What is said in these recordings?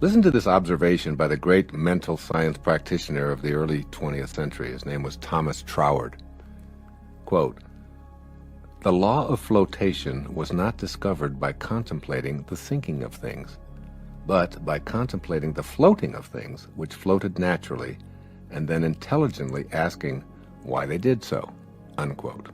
Listen to this observation by the great mental science practitioner of the early 20th century. His name was Thomas Troward. Quote, "The law of flotation was not discovered by contemplating the sinking of things, but by contemplating the floating of things which floated naturally, and then intelligently asking why they did so." Unquote.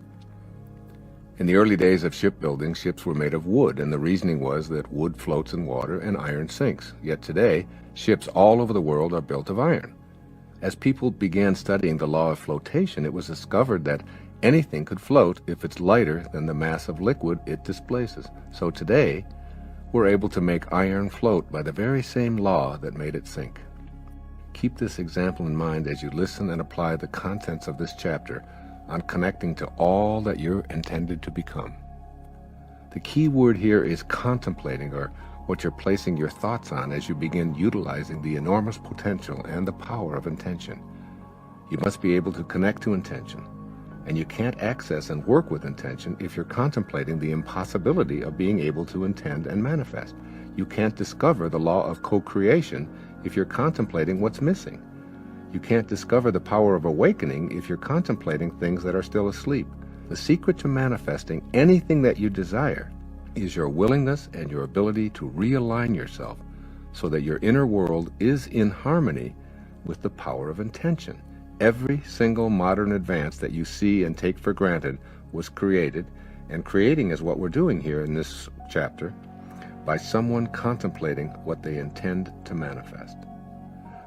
In the early days of shipbuilding, ships were made of wood, and the reasoning was that wood floats in water and iron sinks. Yet today, ships all over the world are built of iron. As people began studying the law of flotation, it was discovered that anything could float if it's lighter than the mass of liquid it displaces. So today, we're able to make iron float by the very same law that made it sink. Keep this example in mind as you listen and apply the contents of this chapter on connecting to all that you're intended to become. The key word here is contemplating, or what you're placing your thoughts on as you begin utilizing the enormous potential and the power of intention. You must be able to connect to intention, and you can't access and work with intention if you're contemplating the impossibility of being able to intend and manifest. You can't discover the law of co-creation if you're contemplating what's missing. You can't discover the power of awakening if you're contemplating things that are still asleep. The secret to manifesting anything that you desire is your willingness and your ability to realign yourself so that your inner world is in harmony with the power of intention. Every single modern advance that you see and take for granted was created, and creating is what we're doing here in this chapter, by someone contemplating what they intend to manifest.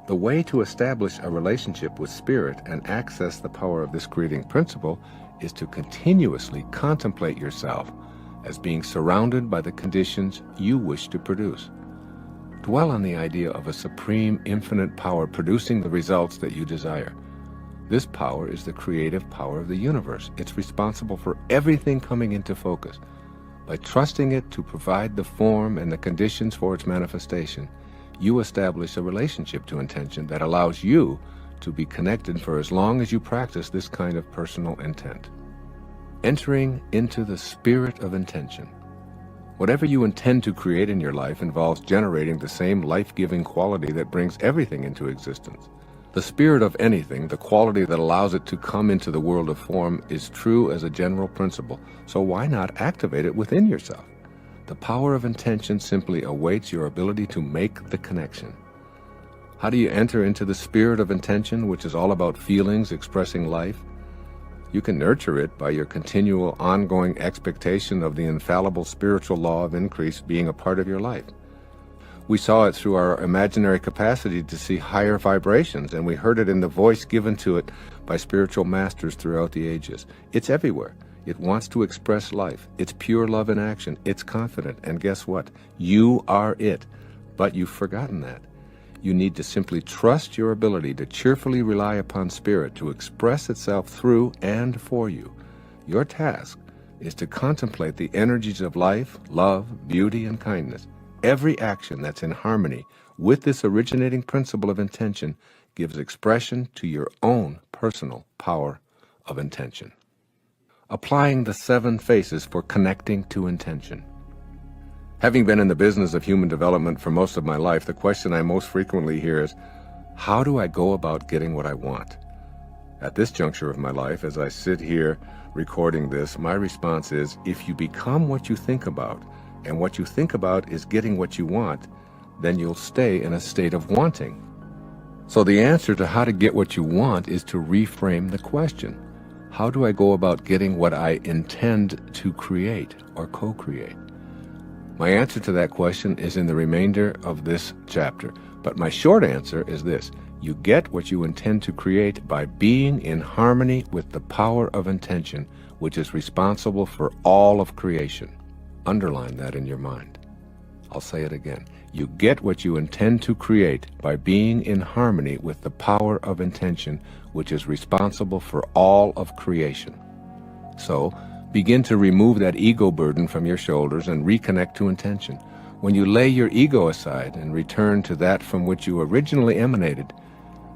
The way to establish a relationship with spirit and access the power of this creating principle is to continuously contemplate yourself as being surrounded by the conditions you wish to produce. Dwell on the idea of a supreme infinite power producing the results that you desire. This power is the creative power of the universe. It's responsible for everything coming into focus. By trusting it to provide the form and the conditions for its manifestation, you establish a relationship to intention that allows you to be connected for as long as you practice this kind of personal intent. Entering into the spirit of intention. Whatever you intend to create in your life involves generating the same life-giving quality that brings everything into existence. The spirit of anything, the quality that allows it to come into the world of form, is true as a general principle, so why not activate it within yourself? The power of intention simply awaits your ability to make the connection. How do you enter into the spirit of intention, which is all about feelings expressing life? You can nurture it by your continual ongoing expectation of the infallible spiritual law of increase being a part of your life. We saw it through our imaginary capacity to see higher vibrations, and we heard it in the voice given to it by spiritual masters throughout the ages. It's everywhere. It wants to express life. It's pure love in action. It's confident. And guess what? You are it. But you've forgotten that. You need to simply trust your ability to cheerfully rely upon spirit to express itself through and for you. Your task is to contemplate the energies of life, love, beauty, and kindness. Every action that's in harmony with this originating principle of intention gives expression to your own personal power of intention. Applying the 7 phases for connecting to intention. Having been in the business of human development for most of my life, the question I most frequently hear is, how do I go about getting what I want? At this juncture of my life, as I sit here recording this, my response is, if you become what you think about, and what you think about is getting what you want, then you'll stay in a state of wanting. So the answer to how to get what you want is to reframe the question. How do I go about getting what I intend to create or co-create? My answer to that question is in the remainder of this chapter, but my short answer is this. You get what you intend to create by being in harmony with the power of intention, which is responsible for all of creation. Underline that in your mind. I'll say it again. You get what you intend to create by being in harmony with the power of intention, which is responsible for all of creation. So, begin to remove that ego burden from your shoulders and reconnect to intention. When you lay your ego aside and return to that from which you originally emanated,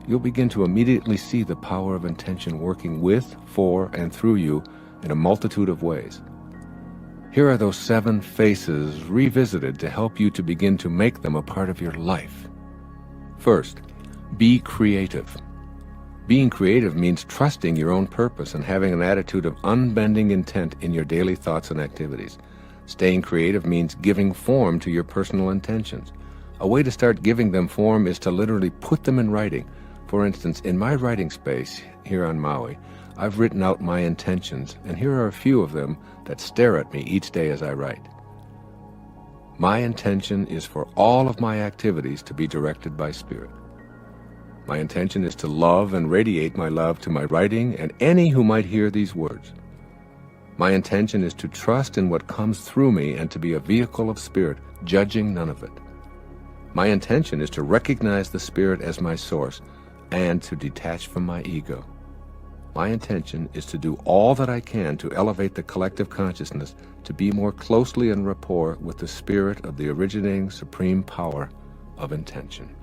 you'll begin to immediately see the power of intention working with, for, and through you in a multitude of ways. Here are those 7 faces revisited to help you to begin to make them a part of your life. First, be creative. Being creative means trusting your own purpose and having an attitude of unbending intent in your daily thoughts and activities. Staying creative means giving form to your personal intentions. A way to start giving them form is to literally put them in writing. For instance, in my writing space here on Maui, I've written out my intentions, and here are a few of them that stare at me each day as I write. My intention is for all of my activities to be directed by Spirit. My intention is to love and radiate my love to my writing and any who might hear these words. My intention is to trust in what comes through me and to be a vehicle of Spirit, judging none of it. My intention is to recognize the Spirit as my source and to detach from my ego. My intention is to do all that I can to elevate the collective consciousness to be more closely in rapport with the Spirit of the originating supreme power of intention.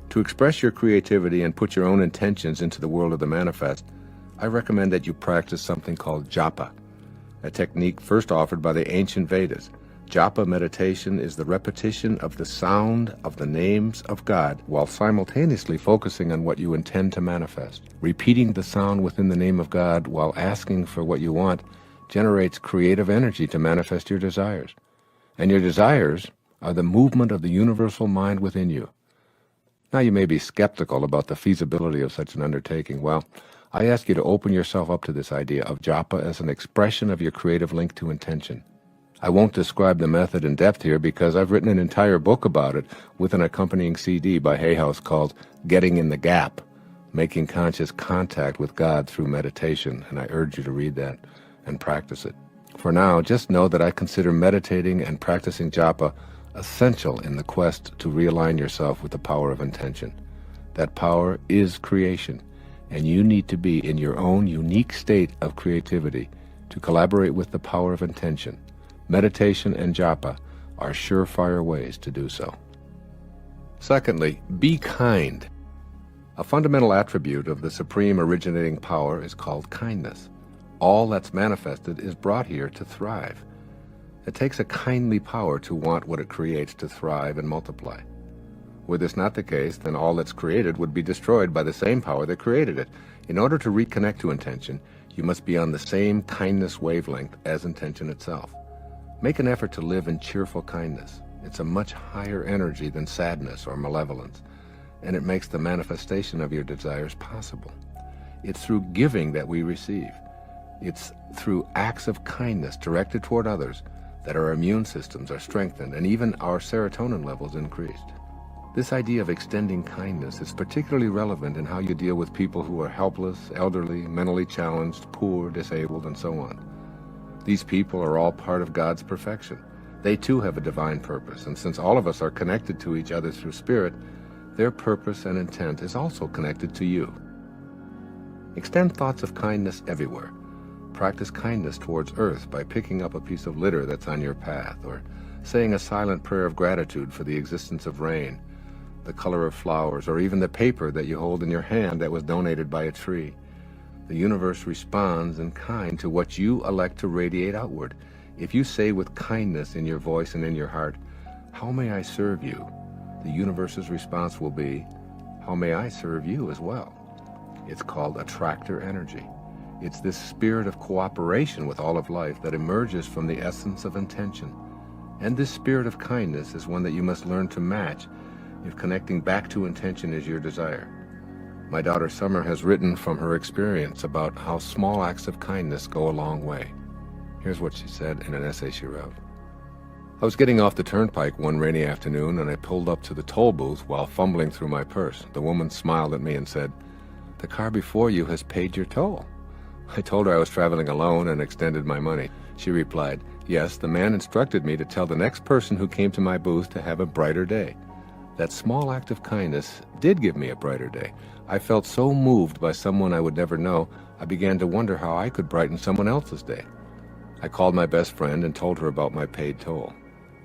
To express your creativity and put your own intentions into the world of the manifest, I recommend that you practice something called japa, a technique first offered by the ancient Vedas. Japa meditation is the repetition of the sound of the names of God while simultaneously focusing on what you intend to manifest. Repeating the sound within the name of God while asking for what you want generates creative energy to manifest your desires. And your desires are the movement of the universal mind within you. Now you may be skeptical about the feasibility of such an undertaking. Well, I ask you to open yourself up to this idea of japa as an expression of your creative link to intention. I won't describe the method in depth here because I've written an entire book about it with an accompanying CD by Hay House called Getting in the Gap, Making Conscious Contact with God Through Meditation, and I urge you to read that and practice it. For now, just know that I consider meditating and practicing japa essential in the quest to realign yourself with the power of intention. That power is creation, and you need to be in your own unique state of creativity to collaborate with the power of intention. Meditation and japa are surefire ways to do so. Secondly, be kind. A fundamental attribute of the supreme originating power is called kindness. All that's manifested is brought here to thrive. It takes a kindly power to want what it creates to thrive and multiply. Were this not the case, then all that's created would be destroyed by the same power that created it. In order to reconnect to intention, you must be on the same kindness wavelength as intention itself. Make an effort to live in cheerful kindness. It's a much higher energy than sadness or malevolence, and it makes the manifestation of your desires possible. It's through giving that we receive. It's through acts of kindness directed toward others that our immune systems are strengthened and even our serotonin levels increased. This idea of extending kindness is particularly relevant in how you deal with people who are helpless, elderly, mentally challenged, poor, disabled, and so on. These people are all part of God's perfection. They too have a divine purpose, and since all of us are connected to each other through spirit, their purpose and intent is also connected to you. Extend thoughts of kindness everywhere. Practice kindness towards earth by picking up a piece of litter that's on your path, or saying a silent prayer of gratitude for the existence of rain, the color of flowers, or even the paper that you hold in your hand that was donated by a tree. The universe responds in kind to what you elect to radiate outward. If you say with kindness in your voice and in your heart, "How may I serve you?" the universe's response will be, "How may I serve you as well?" It's called attractor energy. It's this spirit of cooperation with all of life that emerges from the essence of intention. And this spirit of kindness is one that you must learn to match if connecting back to intention is your desire. My daughter Summer has written from her experience about how small acts of kindness go a long way. Here's what she said in an essay she wrote. I was getting off the turnpike one rainy afternoon and I pulled up to the toll booth while fumbling through my purse. The woman smiled at me and said, "The car before you has paid your toll." I told her I was traveling alone and extended my money. She replied, "Yes, the man instructed me to tell the next person who came to my booth to have a brighter day." That small act of kindness did give me a brighter day. I felt so moved by someone I would never know, I began to wonder how I could brighten someone else's day. I called my best friend and told her about my paid toll.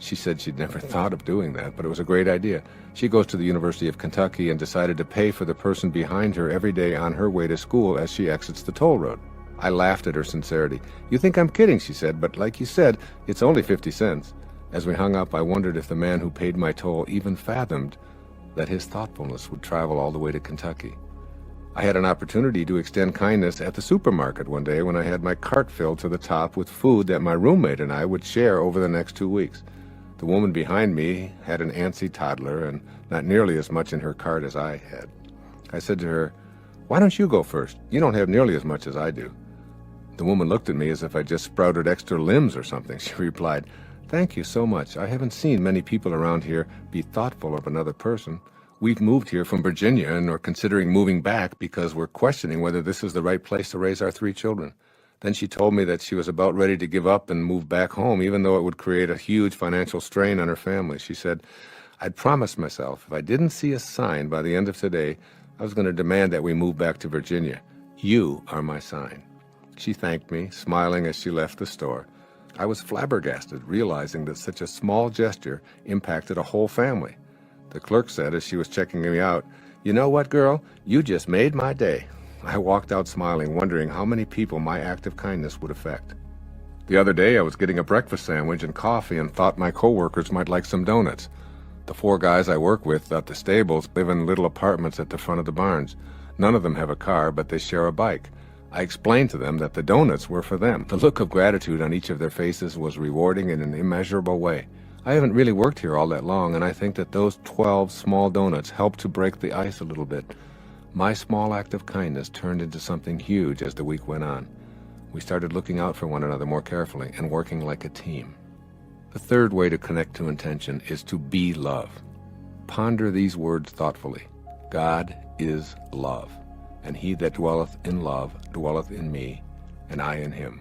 She said she'd never thought of doing that, but it was a great idea. She goes to the University of Kentucky and decided to pay for the person behind her every day on her way to school as she exits the toll road. I laughed at her sincerity. "You think I'm kidding," she said, "but like you said, it's only 50 cents. As we hung up, I wondered if the man who paid my toll even fathomed that his thoughtfulness would travel all the way to Kentucky. I had an opportunity to extend kindness at the supermarket one day when I had my cart filled to the top with food that my roommate and I would share over the next 2 weeks. The woman behind me had an antsy toddler and not nearly as much in her cart as I had. I said to her, "Why don't you go first? You don't have nearly as much as I do." The woman looked at me as if I just sprouted extra limbs or something. She replied, "Thank you so much. I haven't seen many people around here be thoughtful of another person. We've moved here from Virginia and are considering moving back because we're questioning whether this is the right place to raise our 3 children." Then she told me that she was about ready to give up and move back home, even though it would create a huge financial strain on her family. She said, "I'd promised myself if I didn't see a sign by the end of today, I was going to demand that we move back to Virginia. You are my sign." She thanked me, smiling as she left the store. I was flabbergasted, realizing that such a small gesture impacted a whole family. The clerk said as she was checking me out, "You know what, girl? You just made my day." I walked out smiling, wondering how many people my act of kindness would affect. The other day, I was getting a breakfast sandwich and coffee and thought my coworkers might like some donuts. The 4 guys I work with at the stables live in little apartments at the front of the barns. None of them have a car, but they share a bike. I explained to them that the donuts were for them. The look of gratitude on each of their faces was rewarding in an immeasurable way. I haven't really worked here all that long, and I think that those 12 small donuts helped to break the ice a little bit. My small act of kindness turned into something huge as the week went on. We started looking out for one another more carefully and working like a team. The third way to connect to intention is to be love. Ponder these words thoughtfully. God is love, and he that dwelleth in love dwelleth in me, and I in him.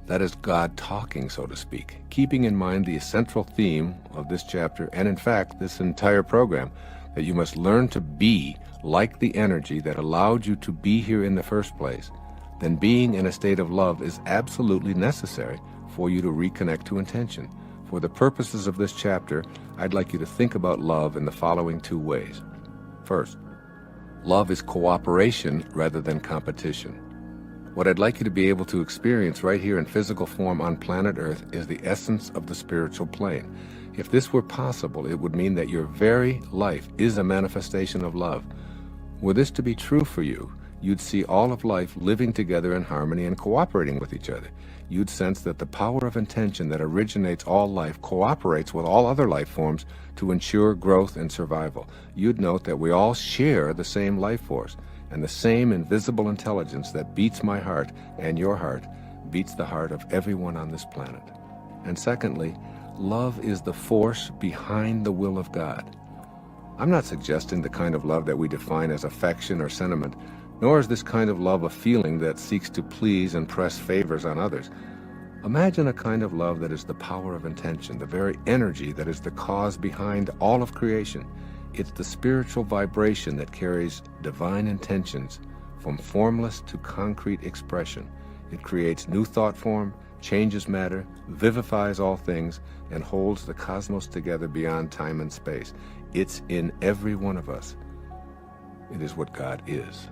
That is God talking, so to speak, keeping in mind the central theme of this chapter, and in fact, this entire program, that you must learn to be like the energy that allowed you to be here in the first place. Then being in a state of love is absolutely necessary for you to reconnect to intention. For the purposes of this chapter, I'd like you to think about love in the following 2 ways. First, love is cooperation rather than competition. What I'd like you to be able to experience right here in physical form on planet Earth is the essence of the spiritual plane. If this were possible, it would mean that your very life is a manifestation of love. Were this to be true for you, you'd see all of life living together in harmony and cooperating with each other. You'd sense that the power of intention that originates all life cooperates with all other life forms to ensure growth and survival. You'd note that we all share the same life force, and the same invisible intelligence that beats my heart and your heart beats the heart of everyone on this planet. And secondly, love is the force behind the will of God. I'm not suggesting the kind of love that we define as affection or sentiment, nor is this kind of love a feeling that seeks to please and press favors on others. Imagine a kind of love that is the power of intention, the very energy that is the cause behind all of creation. It's the spiritual vibration that carries divine intentions from formless to concrete expression. It creates new thought form, changes matter, vivifies all things, and holds the cosmos together beyond time and space. It's in every one of us. It is what God is.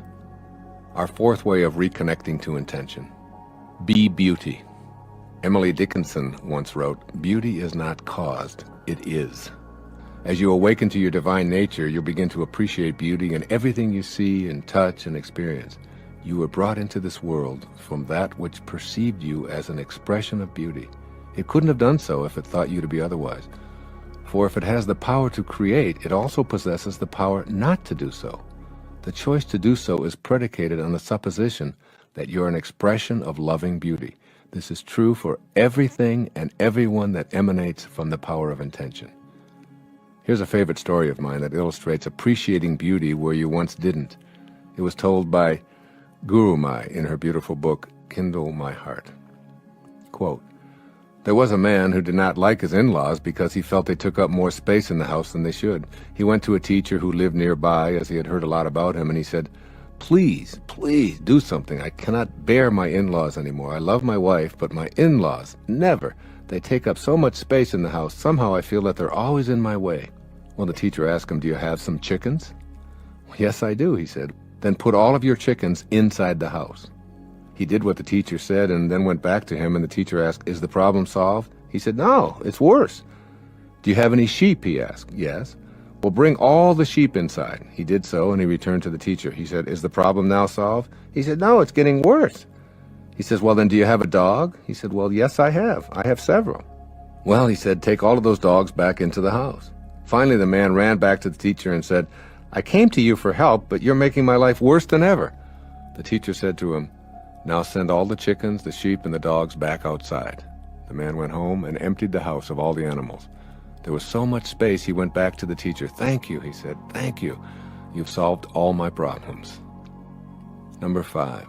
Our fourth way of reconnecting to intention. Be beauty. Emily Dickinson once wrote, "Beauty is not caused, it is." As you awaken to your divine nature, you'll begin to appreciate beauty in everything you see and touch and experience. You were brought into this world from that which perceived you as an expression of beauty. It couldn't have done so if it thought you to be otherwise. For if it has the power to create, it also possesses the power not to do so. The choice to do so is predicated on the supposition that you're an expression of loving beauty. This is true for everything and everyone that emanates from the power of intention. Here's a favorite story of mine that illustrates appreciating beauty where you once didn't. It was told by Guru Mai in her beautiful book, Kindle My Heart. Quote, "There was a man who did not like his in-laws because he felt they took up more space in the house than they should. He went to a teacher who lived nearby as he had heard a lot about him, and he said, 'Please, please do something. I cannot bear my in-laws anymore. I love my wife, but my in-laws, never. They take up so much space in the house. Somehow I feel that they're always in my way.' Well, the teacher asked him, 'Do you have some chickens?' 'Yes, I do,' he said. 'Then put all of your chickens inside the house.' He did what the teacher said and then went back to him, and the teacher asked, "Is the problem solved?" He said, "No, it's worse." "Do you have any sheep?" he asked. "Yes." "Well, bring all the sheep inside." He did so, and he returned to the teacher. He said, "Is the problem now solved?" He said, "No, it's getting worse." He says, "Well, then do you have a dog?" He said, "Well, yes, I have. I have several." "Well," he said, "take all of those dogs back into the house." Finally, the man ran back to the teacher and said, "I came to you for help, but you're making my life worse than ever." The teacher said to him, "Now send all the chickens, the sheep, and the dogs back outside." The man went home and emptied the house of all the animals. There was so much space, he went back to the teacher. "Thank you," he said. "Thank you. You've solved all my problems." Number 5,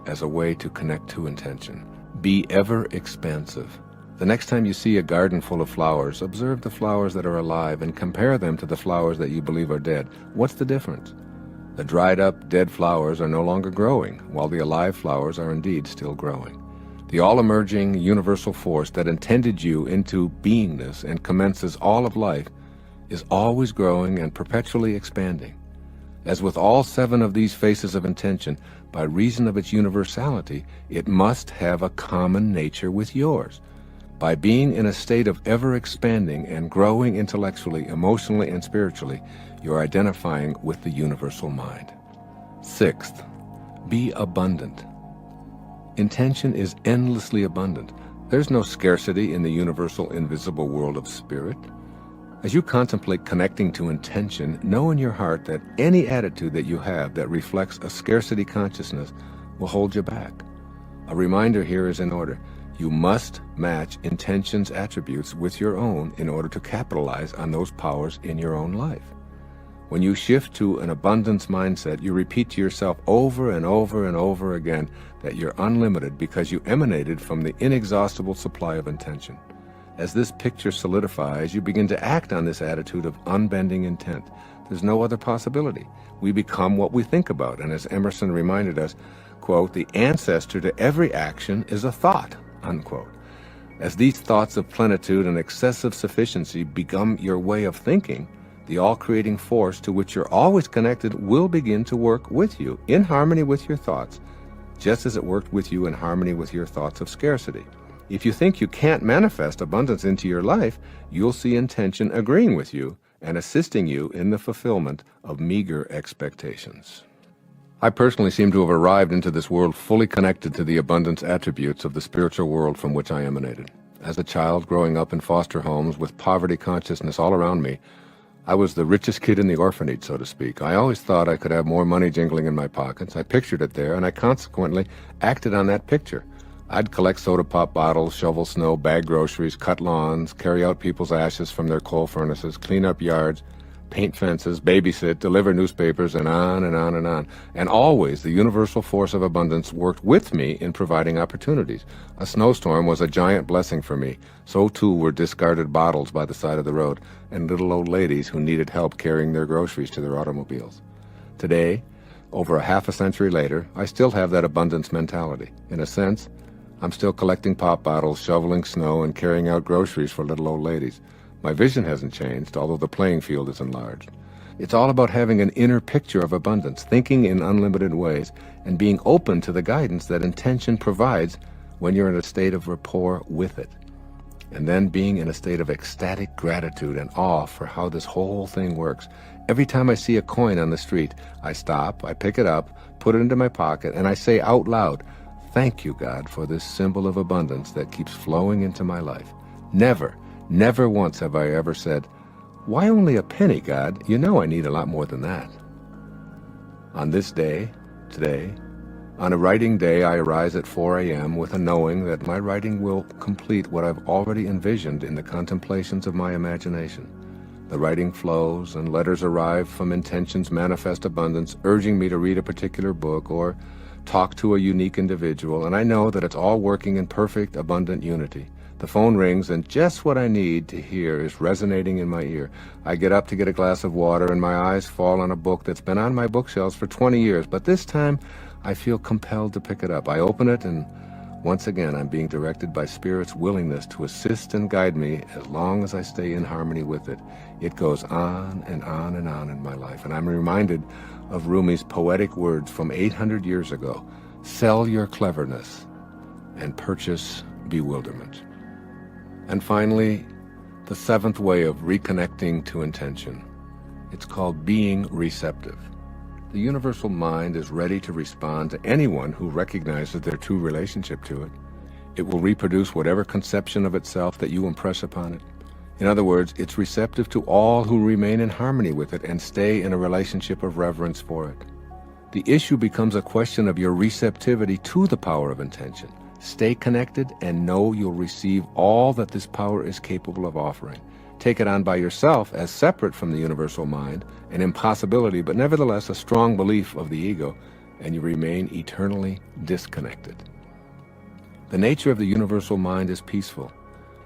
as a way to connect to intention. Be ever expansive. The next time you see a garden full of flowers, observe the flowers that are alive and compare them to the flowers that you believe are dead. What's the difference? The dried up, dead flowers are no longer growing, while the alive flowers are indeed still growing. The all-emerging universal force that intended you into beingness and commences all of life is always growing and perpetually expanding. As with all 7 of these faces of intention, by reason of its universality, it must have a common nature with yours. By being in a state of ever-expanding and growing intellectually, emotionally, and spiritually, you're identifying with the universal mind. 6th, be abundant. Intention is endlessly abundant. There's no scarcity in the universal invisible world of spirit. As you contemplate connecting to intention, know in your heart that any attitude that you have that reflects a scarcity consciousness will hold you back. A reminder here is in order. You must match intention's attributes with your own in order to capitalize on those powers in your own life. When you shift to an abundance mindset, you repeat to yourself over and over and over again that you're unlimited because you emanated from the inexhaustible supply of intention. As this picture solidifies, you begin to act on this attitude of unbending intent. There's no other possibility. We become what we think about, and as Emerson reminded us, quote, "The ancestor to every action is a thought," unquote. As these thoughts of plenitude and excessive sufficiency become your way of thinking, the all-creating force to which you're always connected will begin to work with you in harmony with your thoughts, just as it worked with you in harmony with your thoughts of scarcity. If you think you can't manifest abundance into your life, you'll see intention agreeing with you and assisting you in the fulfillment of meager expectations. I personally seem to have arrived into this world fully connected to the abundance attributes of the spiritual world from which I emanated. As a child growing up in foster homes with poverty consciousness all around me, I was the richest kid in the orphanage, so to speak. I always thought I could have more money jingling in my pockets. I pictured it there, and I consequently acted on that picture. I'd collect soda pop bottles, shovel snow, bag groceries, cut lawns, carry out people's ashes from their coal furnaces, clean up yards, paint fences, babysit, deliver newspapers, and on and on and on. And always the universal force of abundance worked with me in providing opportunities. A snowstorm was a giant blessing for me. So too were discarded bottles by the side of the road and little old ladies who needed help carrying their groceries to their automobiles. Today, over a half a century later, I still have that abundance mentality. In a sense, I'm still collecting pop bottles, shoveling snow, and carrying out groceries for little old ladies. My vision hasn't changed, although the playing field is enlarged. It's all about having an inner picture of abundance, thinking in unlimited ways, and being open to the guidance that intention provides when you're in a state of rapport with it. And then being in a state of ecstatic gratitude and awe for how this whole thing works. Every time I see a coin on the street, I stop, I pick it up, put it into my pocket, and I say out loud, "Thank you, God, for this symbol of abundance that keeps flowing into my life." Never once have I ever said, "Why only a penny, God? You know I need a lot more than that." On this day, today, on a writing day, I arise at 4 a.m. with a knowing that my writing will complete what I've already envisioned in the contemplations of my imagination. The writing flows, and letters arrive from intention's manifest abundance, urging me to read a particular book or talk to a unique individual, and I know that it's all working in perfect, abundant unity. The phone rings, and just what I need to hear is resonating in my ear. I get up to get a glass of water, and my eyes fall on a book that's been on my bookshelves for 20 years, but this time I feel compelled to pick it up. I open it, and once again I'm being directed by Spirit's willingness to assist and guide me as long as I stay in harmony with it. It goes on and on and on in my life, and I'm reminded of Rumi's poetic words from 800 years ago. Sell your cleverness and purchase bewilderment. And finally, the seventh way of reconnecting to intention. It's called being receptive. The universal mind is ready to respond to anyone who recognizes their true relationship to it. It will reproduce whatever conception of itself that you impress upon it. In other words, it's receptive to all who remain in harmony with it and stay in a relationship of reverence for it. The issue becomes a question of your receptivity to the power of intention. Stay connected and know you'll receive all that this power is capable of offering. Take it on by yourself as separate from the universal mind, an impossibility, but nevertheless a strong belief of the ego, and you remain eternally disconnected. The nature of the universal mind is peaceful.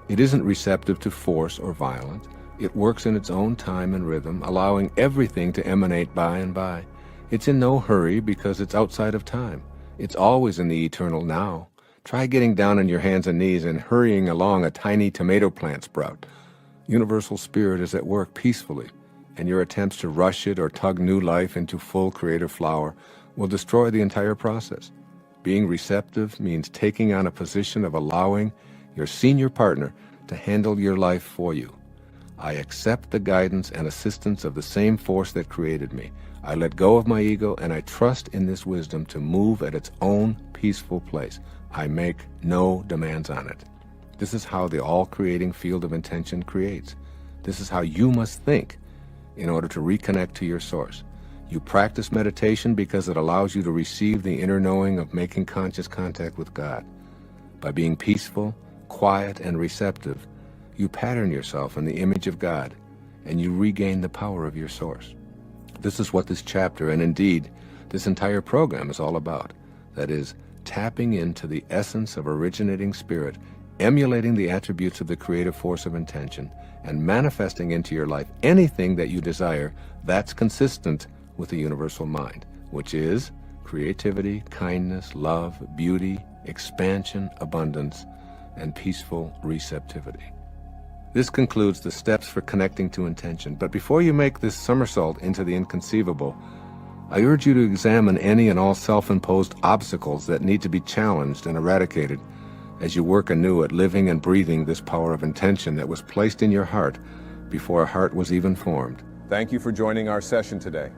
It isn't receptive to force or violence. It works in its own time and rhythm, allowing everything to emanate by and by. It's in no hurry because it's outside of time. It's always in the eternal now. Try getting down on your hands and knees and hurrying along a tiny tomato plant sprout. Universal spirit is at work peacefully, and your attempts to rush it or tug new life into full creative flower will destroy the entire process. Being receptive means taking on a position of allowing your senior partner to handle your life for you. I accept the guidance and assistance of the same force that created me. I let go of my ego and I trust in this wisdom to move at its own peaceful place. I make no demands on it. This is how the all-creating field of intention creates. This is how you must think in order to reconnect to your source. You practice meditation because it allows you to receive the inner knowing of making conscious contact with God. By being peaceful, quiet, and receptive, you pattern yourself in the image of God, and you regain the power of your source. This is what this chapter, and indeed this entire program, is all about. That is, tapping into the essence of originating spirit, emulating the attributes of the creative force of intention, and manifesting into your life anything that you desire that's consistent with the universal mind, which is creativity, kindness, love, beauty, expansion, abundance, and peaceful receptivity. This concludes the steps for connecting to intention. But before you make this somersault into the inconceivable, I urge you to examine any and all self-imposed obstacles that need to be challenged and eradicated as you work anew at living and breathing this power of intention that was placed in your heart before a heart was even formed. Thank you for joining our session today.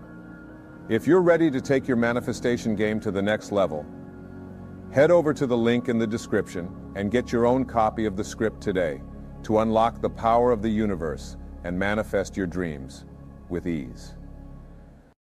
If you're ready to take your manifestation game to the next level, head over to the link in the description and get your own copy of the script today to unlock the power of the universe and manifest your dreams with ease.